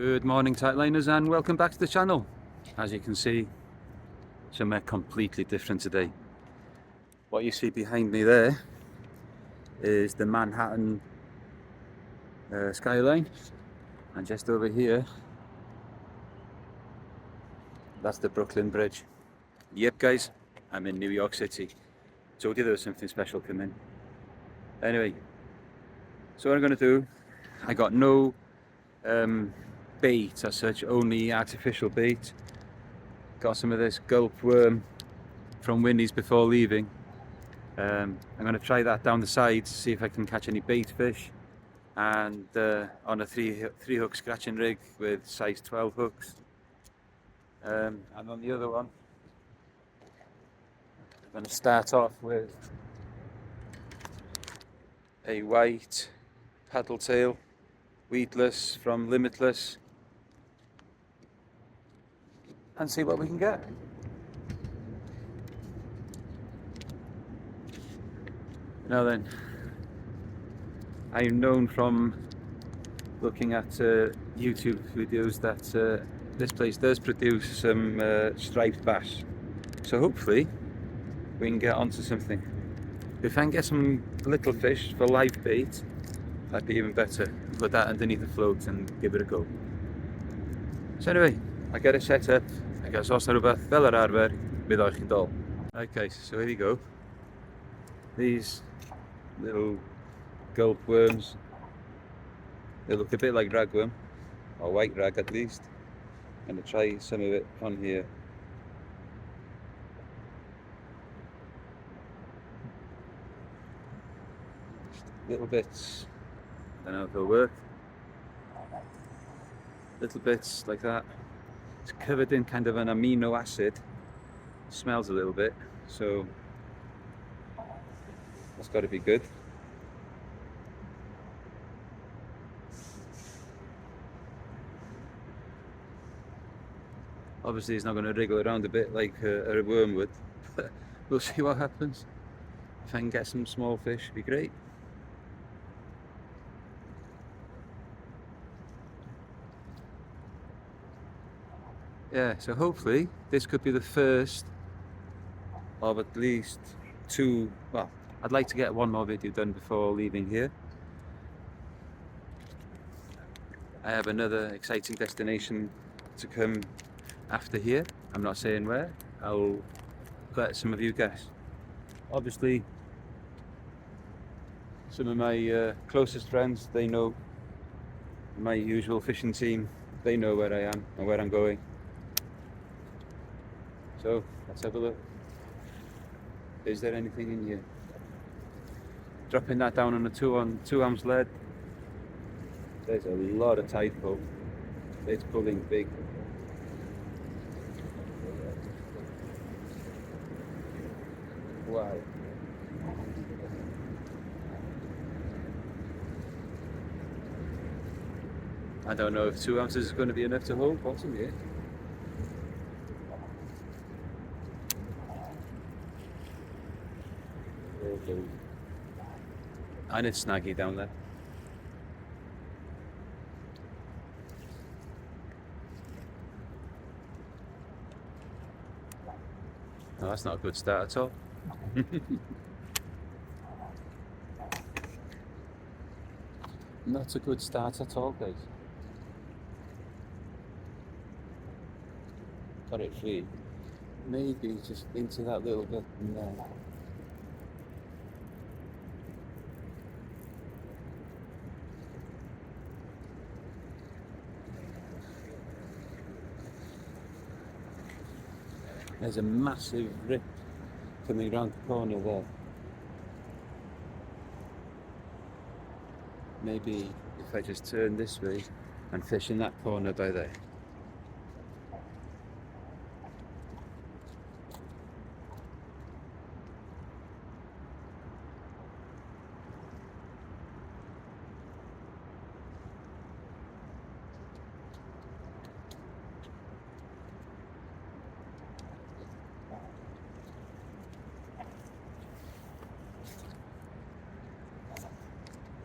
Good morning, Tightliners, and welcome back to the channel. As you can see, somewhere completely different today. What you see behind me there is the Manhattan skyline, and just over here, that's the Brooklyn Bridge. Yep guys, I'm in New York City. Told you there was something special coming. Anyway, so what I'm going to do, I got no bait as such, only artificial bait. Got some of this gulp worm from Winnie's before leaving. I'm going to try that down the sides, see if I can catch any bait fish, and on a three hook scratching rig with size 12 hooks. And on the other one, I'm going to start off with a white paddle tail weedless from Limitless, and see what we can get. Now then, I'm known from looking at YouTube videos that this place does produce some striped bass, so hopefully we can get onto something. If I can get some little fish for live bait, that'd be even better. Put that underneath the float and give it a go. So anyway, I get it set up. I guess also rhywbeth fel yr arfer bydd o'ch chi'n dol. Okay, so here we go. These little gulp worms, they look a bit like ragworm, or white rag at least. I'm going to try some of it on here. Little bits, I don't know if it'll work. Little bits like that. It's covered in kind of an amino acid. Smells a little bit, so that's got to be good. Obviously it's not going to wriggle around a bit like a worm would, but we'll see what happens. If I can get some small fish, it'd be great. Yeah, so hopefully this could be the first of at least two. Well, I'd like to get one more video done before leaving here. I have another exciting destination to come after here. I'm not saying where. I'll let some of you guess. Obviously, some of my closest friends, they know. My usual fishing team, they know where I am and where I'm going. So let's have a look. Is there anything in here? Dropping that down on a 2 ounce lead. There's a lot of tide pull. It's pulling big. Wow. I don't know if 2 ounces is going to be enough to hold bottom here. And it's snaggy down there. No, that's not a good start at all. Not a good start at all, guys. Got it free. Maybe just into that little bit in there. There's a massive rip coming around the corner there. Maybe if I just turn this way and fish in that corner by there.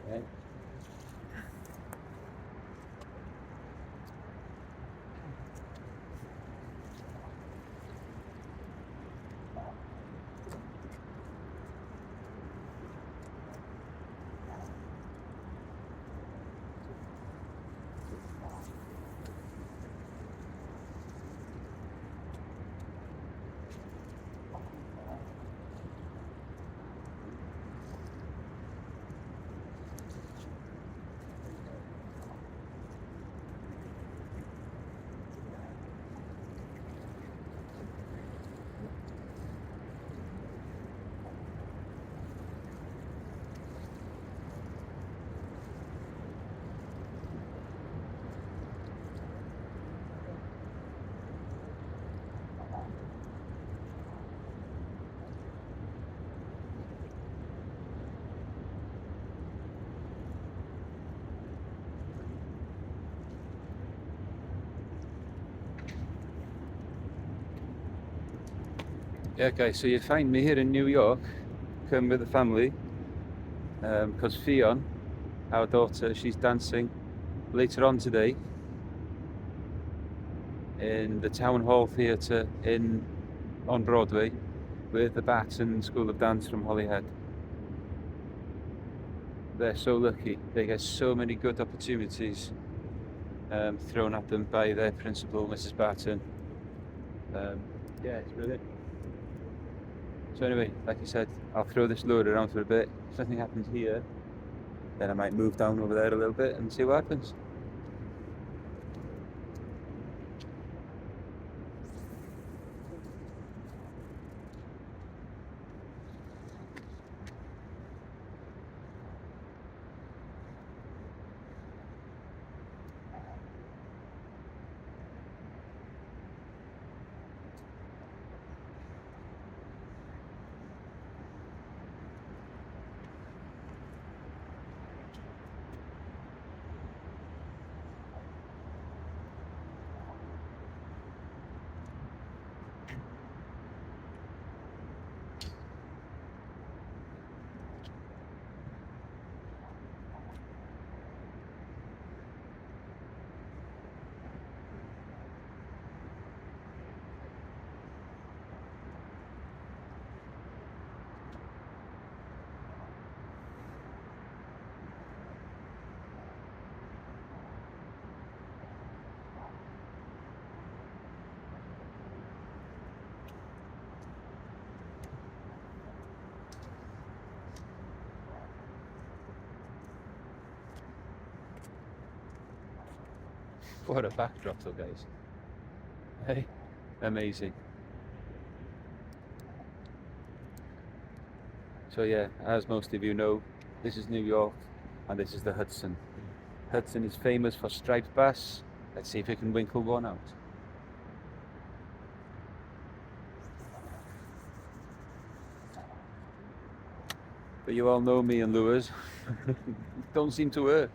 Okay. Yeah, guys, so you find me here in New York, come with the family, because Fionn, our daughter, she's dancing later on today in the Town Hall Theatre on Broadway with the Baton School of Dance from Holyhead. They're so lucky. They get so many good opportunities thrown at them by their principal, Mrs. Baton. Yeah, it's brilliant. So anyway, like I said, I'll throw this load around for a bit. If something happens here, then I might move down over there a little bit and see what happens. What a backdrop though, guys. Hey, amazing. So yeah, as most of you know, this is New York and this is the Hudson. Hudson is famous for striped bass. Let's see if we can winkle one out. But you all know me and lures. Don't seem to work.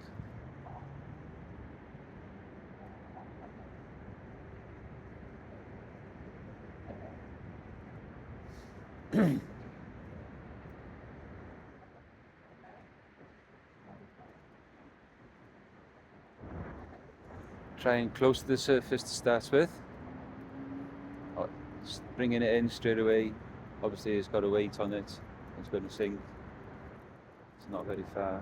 Trying close to the surface to start with. Oh, bringing it in straight away. Obviously it's got a weight on it. It's going to sink. It's not very far.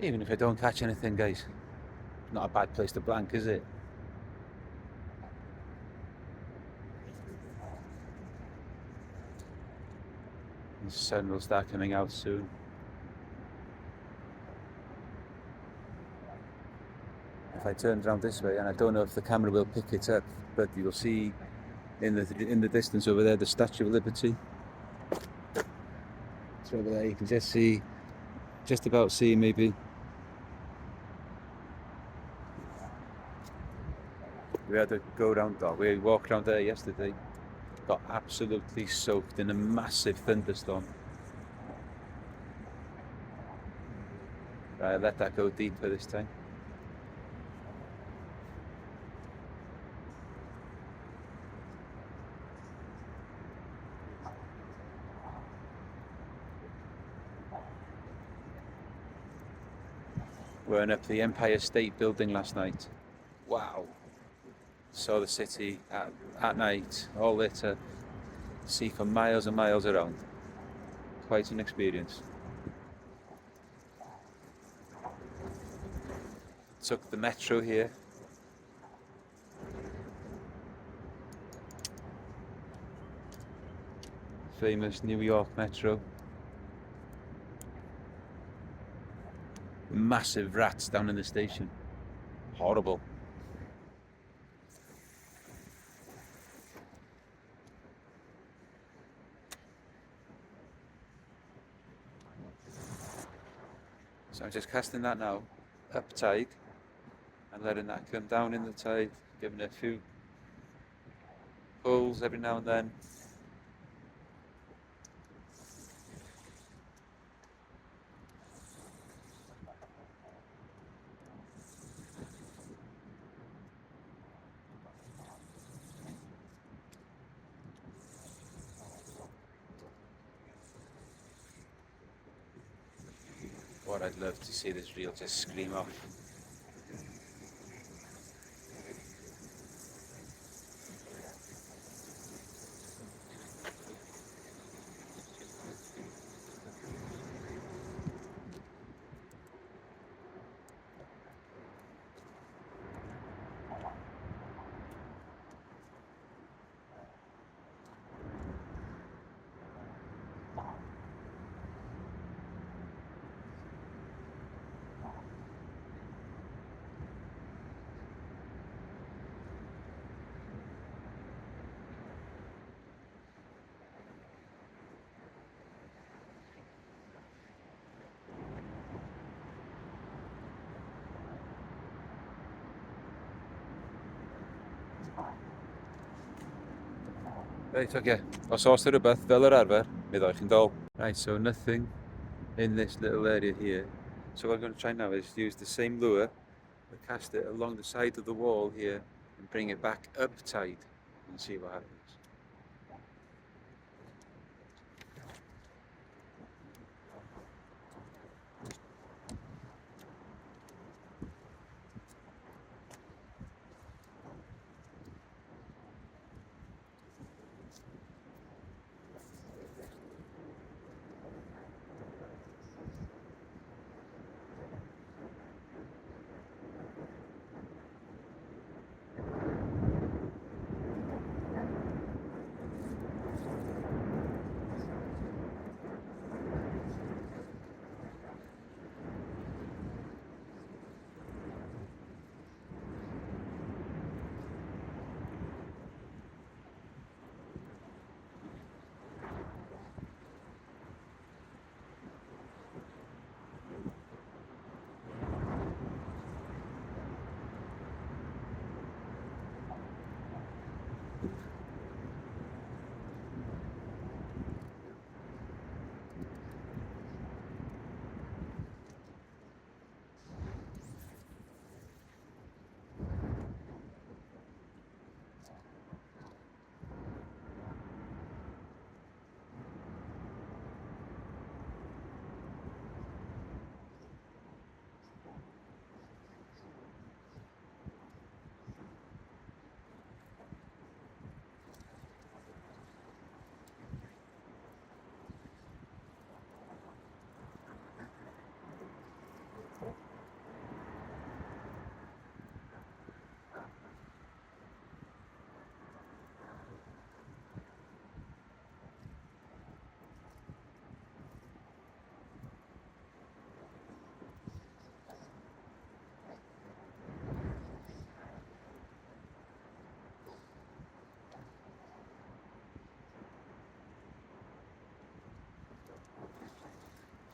Even if I don't catch anything, guys, not a bad place to blank, is it? The sun will start coming out soon. If I turn around this way, and I don't know if the camera will pick it up, but you'll see in the distance over there the Statue of Liberty. It's over there. You can just about see maybe. We had to go around. We walked around there yesterday. Got absolutely soaked in a massive thunderstorm. Right, let that go deeper this time. Went up the Empire State Building last night. Wow. Saw the city at night, all lit up. See for miles and miles around. Quite an experience. Took the metro here. Famous New York metro. Massive rats down in the station. Horrible. So I'm just casting that now, up tide, and letting that come down in the tide, giving it a few pulls every now and then. What I'd love to see this reel just scream off. Right, okay. Os oes there rhywbeth fel yr arfer, mi ddoi chi'n dol. Right, so nothing in this little area here. So what I'm going to try now is use the same lure, but cast it along the side of the wall here and bring it back up tide and see what happens.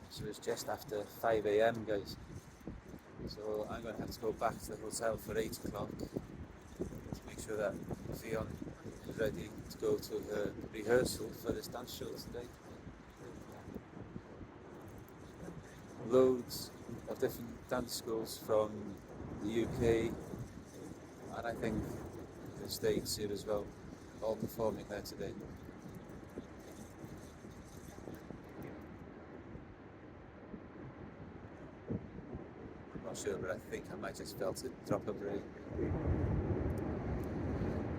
So it's just after 5 a.m. guys. So I'm going to have to go back to the hotel for 8 o'clock to make sure that Fiona is ready to go to her rehearsal for this dance show today. Loads of different dance schools from the UK and I think the States here as well, all performing there today. I'm not sure, but I think I might just felt it drop of rain.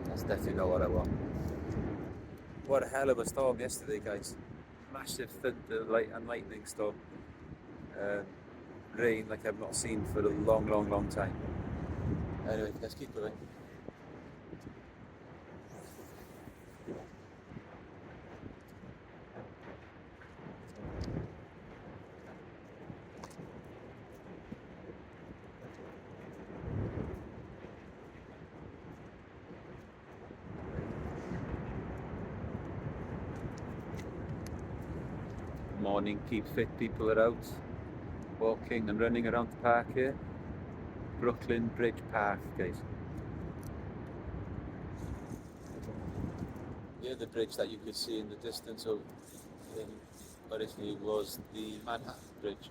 That's definitely not what I want. What a hell of a storm yesterday, guys. Massive thunder, light and lightning storm. Rain like I've not seen for a long time. Anyway, let's keep going. Morning, keep fit people are out, walking and running around the park here. Brooklyn Bridge Park, guys. Yeah, the bridge that you could see in the distance originally was the Manhattan Bridge.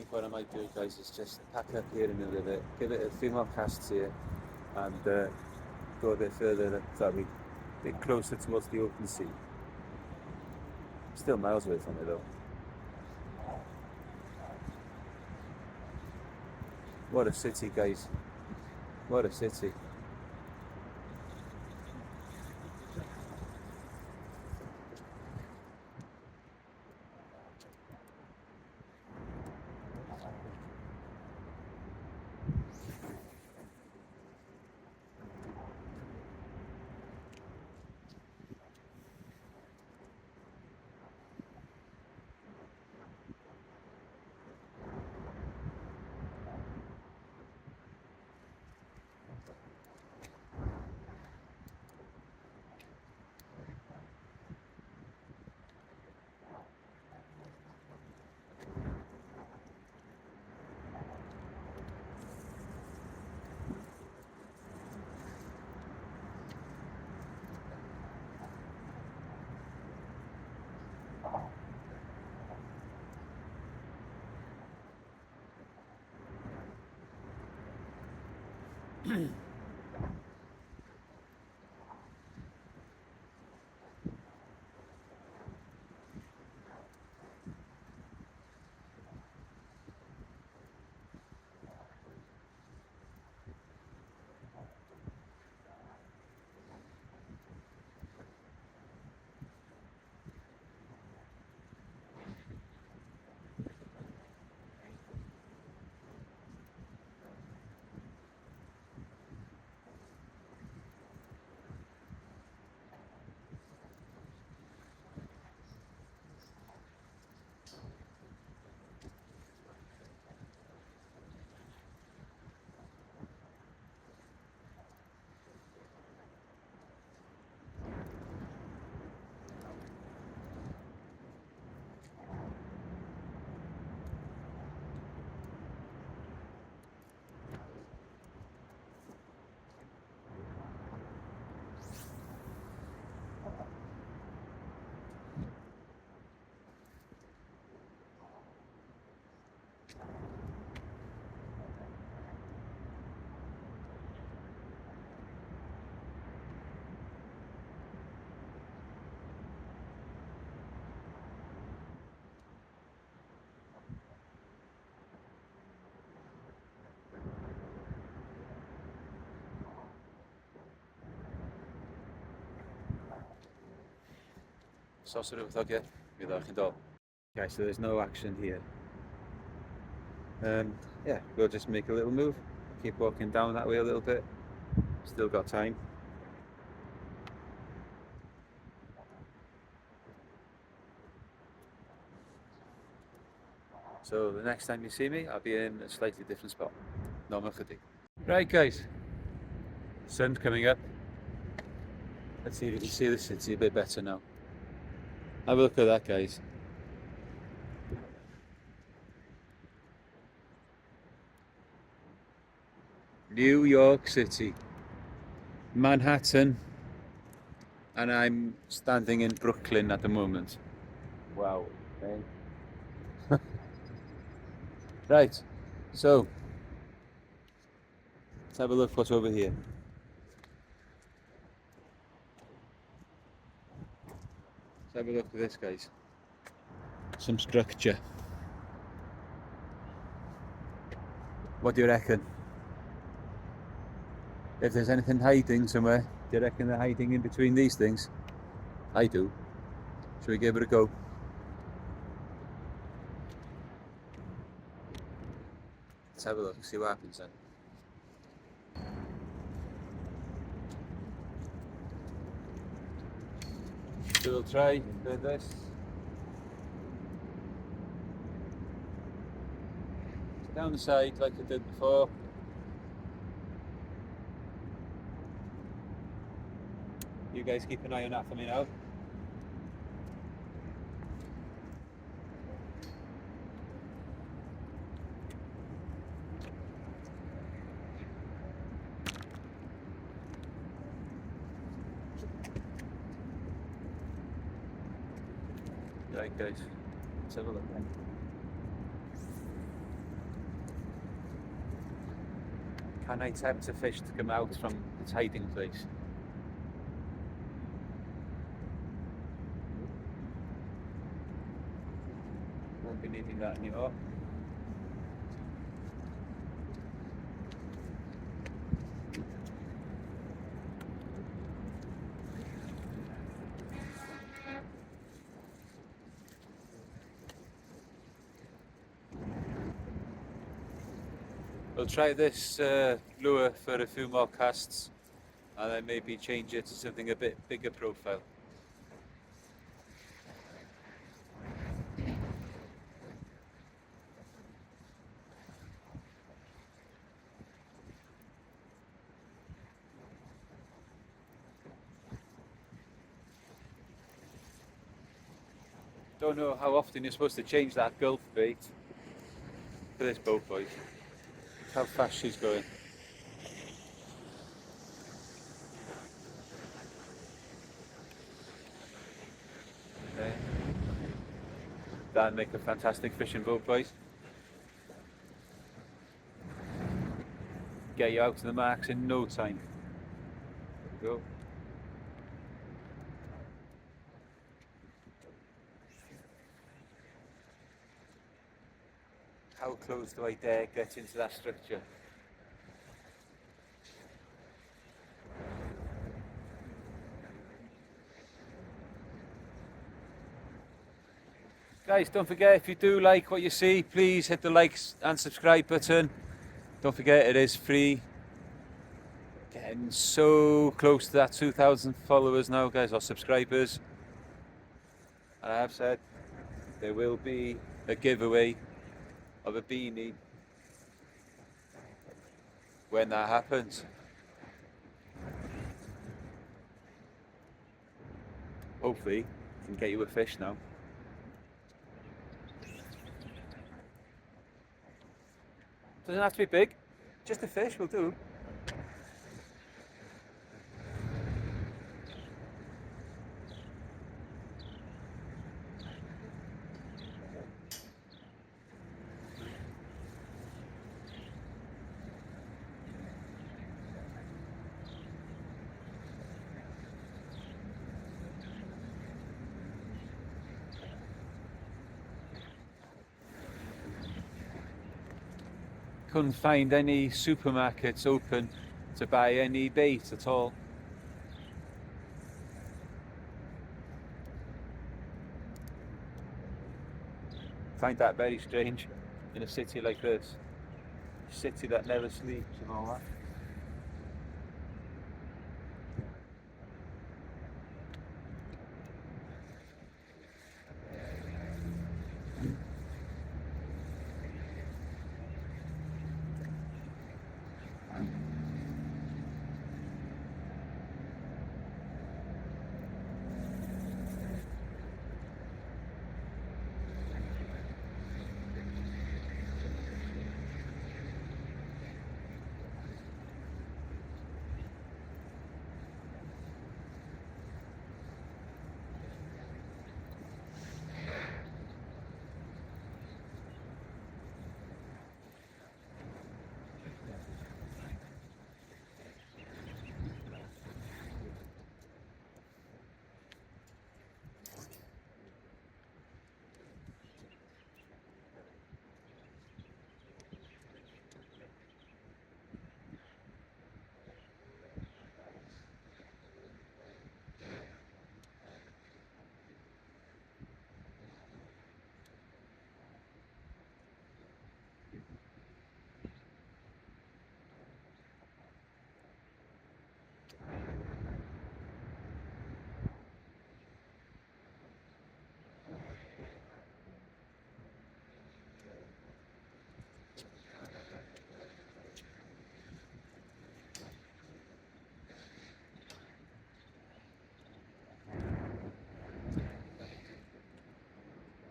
think what I might do, guys, is just pack up here in a little bit, give it a few more casts here, and go a bit further, sorry, a bit closer towards the open sea. Still miles away from it though. What a city, guys. What a city. Sorcerer without you, okay, so there's no action here. Yeah, we'll just make a little move, keep walking down that way a little bit, still got time. So the next time you see me, I'll be in a slightly different spot. Normal chydig. Right guys, sun's coming up. Let's see if you can see the city a bit better now. Have a look at that, guys. New York City, Manhattan, and I'm standing in Brooklyn at the moment. Wow. Okay. Right, so let's have a look what's over here. Let's have a look at this, guys. Some structure. What do you reckon? If there's anything hiding somewhere, do you reckon they're hiding in between these things? I do. Shall we give it a go? Let's have a look and see what happens then. So we'll try with this. Down the side like I did before. You guys keep an eye on that for me now. Right guys, let's have a look then. Can I tempt a fish to come out from its hiding place? Won't be needing that anymore. We'll try this lure for a few more casts and then maybe change it to something a bit bigger profile. Don't know how often you're supposed to change that gulf bait for this boat, boys. Look how fast she's going. Okay. That'd make a fantastic fishing boat, boys. Get you out to the marks in no time. There we go. How close do I dare get into that structure? Guys, don't forget, if you do like what you see, please hit the likes and subscribe button. Don't forget, it is free. Getting so close to that 2,000 followers now, guys, or subscribers. And I have said there will be a giveaway of a beanie when that happens. Hopefully, I can get you a fish now. Doesn't have to be big, just a fish will do. Couldn't find any supermarkets open to buy any bait at all. Find that very strange in a city like this. A city that never sleeps and all that.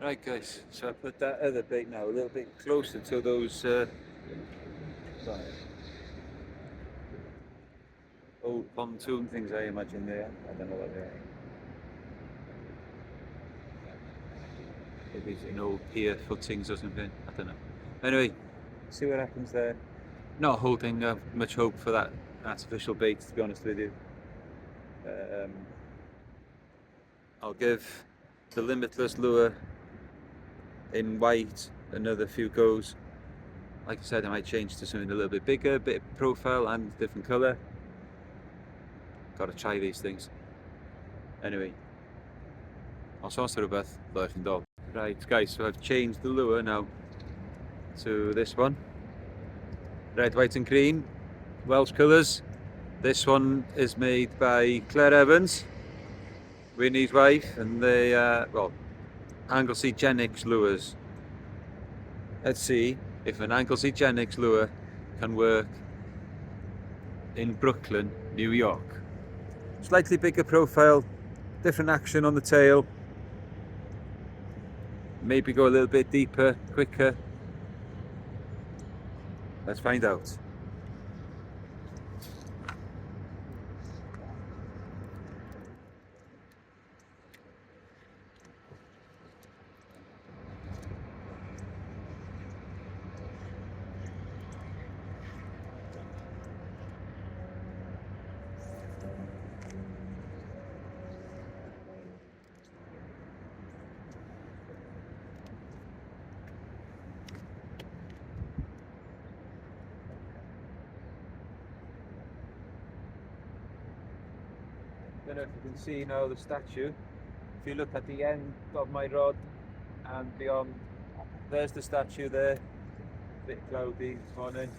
Right guys, so I put that other bait now a little bit closer to those old pontoon things I imagine there. I don't know what they are. Maybe it's an old pier footings or something, I don't know. Anyway, see what happens there. not holding much hope for that artificial bait, to be honest with you. Um, I'll give the Limitless lure in white another few goes. Like I said, I might change to something a little bit bigger, bit of profile and different colour. Gotta try these things. Anyway, I'll show you rhywbeth ddech chi'n dod. Right guys, so I've changed the lure now to this one. Red, white and green, Welsh colours. This one is made by Claire Evans, Winnie's wife, and they well, Anglesey Genix lures. Let's see if an Anglesey Genix lure can work in Brooklyn, New York. Slightly bigger profile, different action on the tail. Maybe go a little bit deeper, quicker. Let's find out. I don't know if you can see now the statue. If you look at the end of my rod and beyond, there's the statue there. A bit cloudy this morning.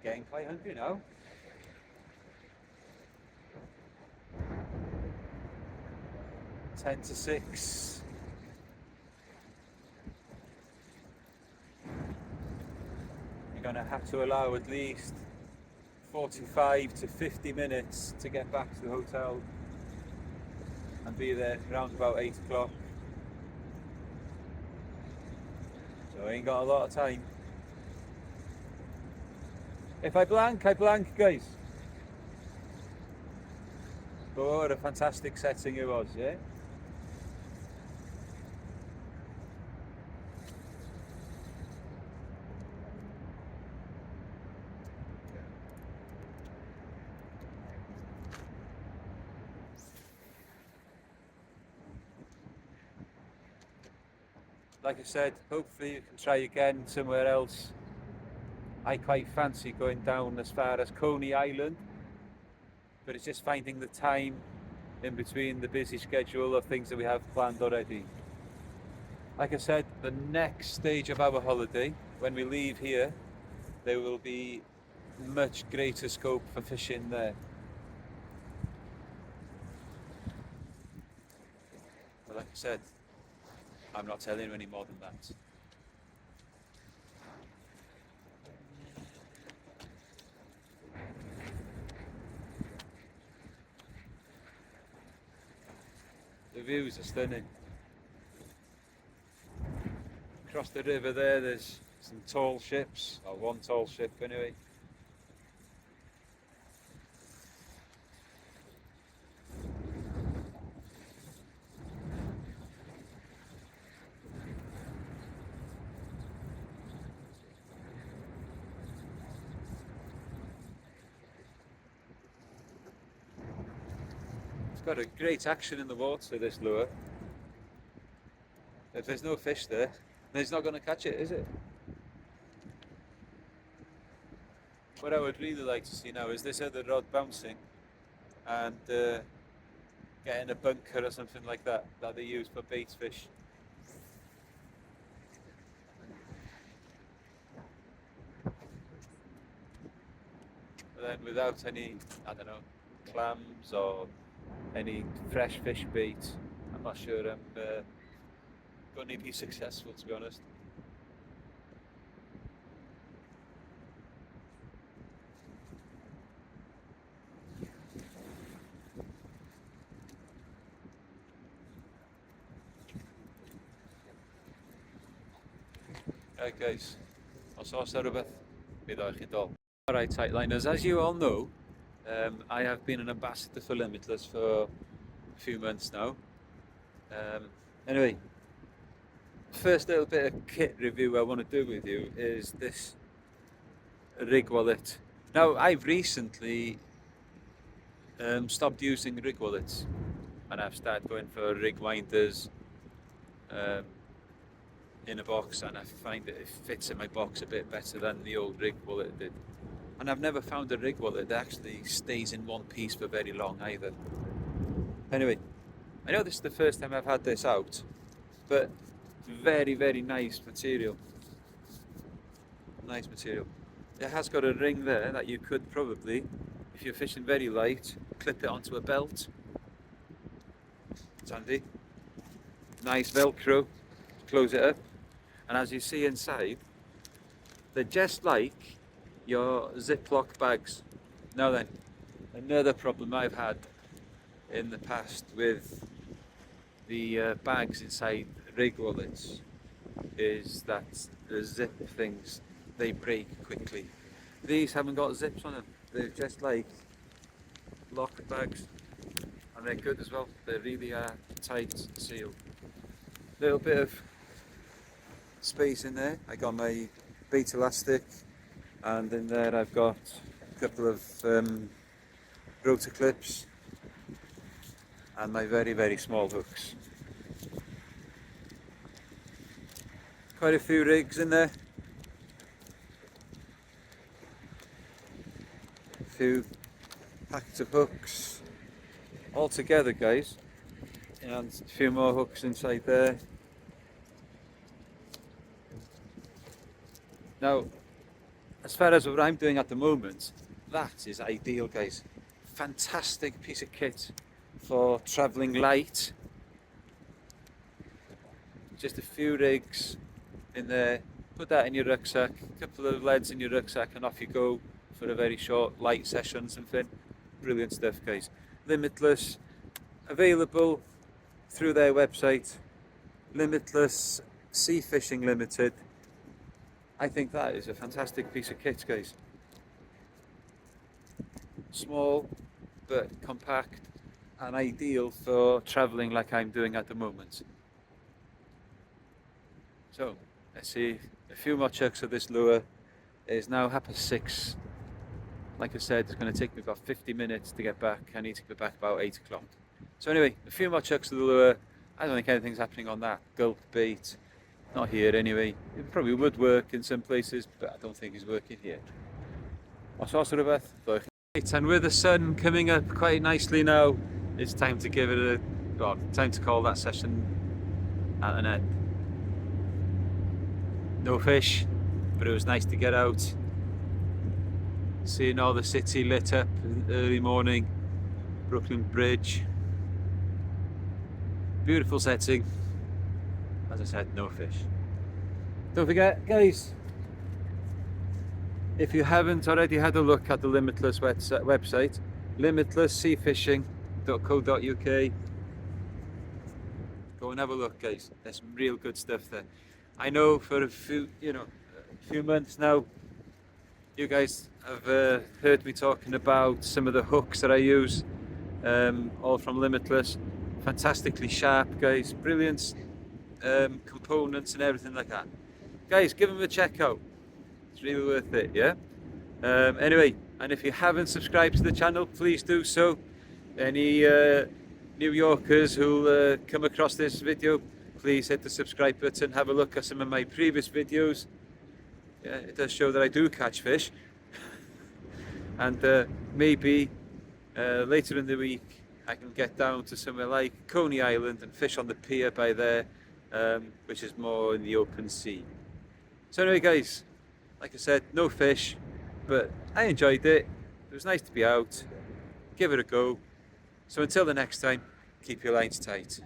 Getting quite hungry now. Ten to 6. You're going to have to allow at least 45 to 50 minutes to get back to the hotel and be there around about 8 o'clock. So I ain't got a lot of time. If I blank, guys. But what a fantastic setting it was, yeah? Like I said, hopefully you can try again somewhere else. I quite fancy going down as far as Coney Island, but it's just finding the time in between the busy schedule of things that we have planned already. Like I said, the next stage of our holiday, when we leave here, there will be much greater scope for fishing there. But like I said, I'm not telling you any more than that. The views are stunning. Across the river there's some tall ships, or one tall ship anyway. It's got a great action in the water, this lure. If there's no fish there, then it's not going to catch it, is it? What I would really like to see now is this other rod bouncing and getting a bunker or something like that they use for bait fish. But then without any, I don't know, clams or any fresh fish bait, I'm not sure I'm going to be successful, to be honest. Right guys, I'll saw rhywbeth. Mi ddoi chi dol. Alright, Tightliners, as you all know, I have been an ambassador for Limitless for a few months now. Anyway, first little bit of kit review I want to do with you is this rig wallet. Now, I've recently stopped using rig wallets and I've started going for rig winders in a box, and I find that it fits in my box a bit better than the old rig wallet did. And I've never found a rig wallet that actually stays in one piece for very long either. Anyway, I know this is the first time I've had this out, but very, very nice material. Nice material. It has got a ring there that you could probably, if you're fishing very light, clip it onto a belt. It's handy. Nice Velcro, close it up. And as you see inside, they're just like your Ziploc bags. Now then, another problem I've had in the past with the bags inside rig wallets is that the zip things, they break quickly. These haven't got zips on them. They're just like lock bags, and they're good as well. They really are tight sealed. Little bit of space in there. I got my bait elastic, and in there I've got a couple of rotor clips and my very, very small hooks. Quite a few rigs in there. A few packets of hooks all together, guys, and a few more hooks inside there. Now, as far as what I'm doing at the moment, that is ideal, guys. Fantastic piece of kit for travelling light. Just a few rigs in there, put that in your rucksack, a couple of leads in your rucksack, and off you go for a very short light session, something. Brilliant stuff, guys. Limitless, available through their website, Limitless Sea Fishing Limited. I think that is a fantastic piece of kit, guys. Small but compact and ideal for travelling like I'm doing at the moment. So let's see a few more chucks of this lure. It is now 6:30. Like I said, it's going to take me about 50 minutes to get back. I need to get back about 8 o'clock. So anyway, a few more chucks of the lure. I don't think anything's happening on that gulp bait. Not here anyway. It probably would work in some places, but I don't think it's working here. Os rhywbeth? Right, and with the sun coming up quite nicely now, it's time to give it a, well, time to call that session at an end. No fish, but it was nice to get out. Seeing all the city lit up in the early morning, Brooklyn Bridge. Beautiful setting. As I said, no fish. Don't forget, guys, if you haven't already had a look at the Limitless website, limitlessseafishing.co.uk, go and have a look, guys. There's some real good stuff there. I know for a few months now, you guys have heard me talking about some of the hooks that I use, all from Limitless. Fantastically sharp, guys. Brilliant components and everything like that. Guys, give them a check out. It's really worth it, yeah? Anyway, and if you haven't subscribed to the channel, please do so. Any New Yorkers who'll come across this video, please hit the subscribe button. Have a look at some of my previous videos. Yeah, it does show that I do catch fish. And maybe later in the week I can get down to somewhere like Coney Island and fish on the pier by there, which is more in the open sea. So anyway, guys, like I said, no fish, but I enjoyed it. It was nice to be out. Give it a go. So until the next time, keep your lines tight.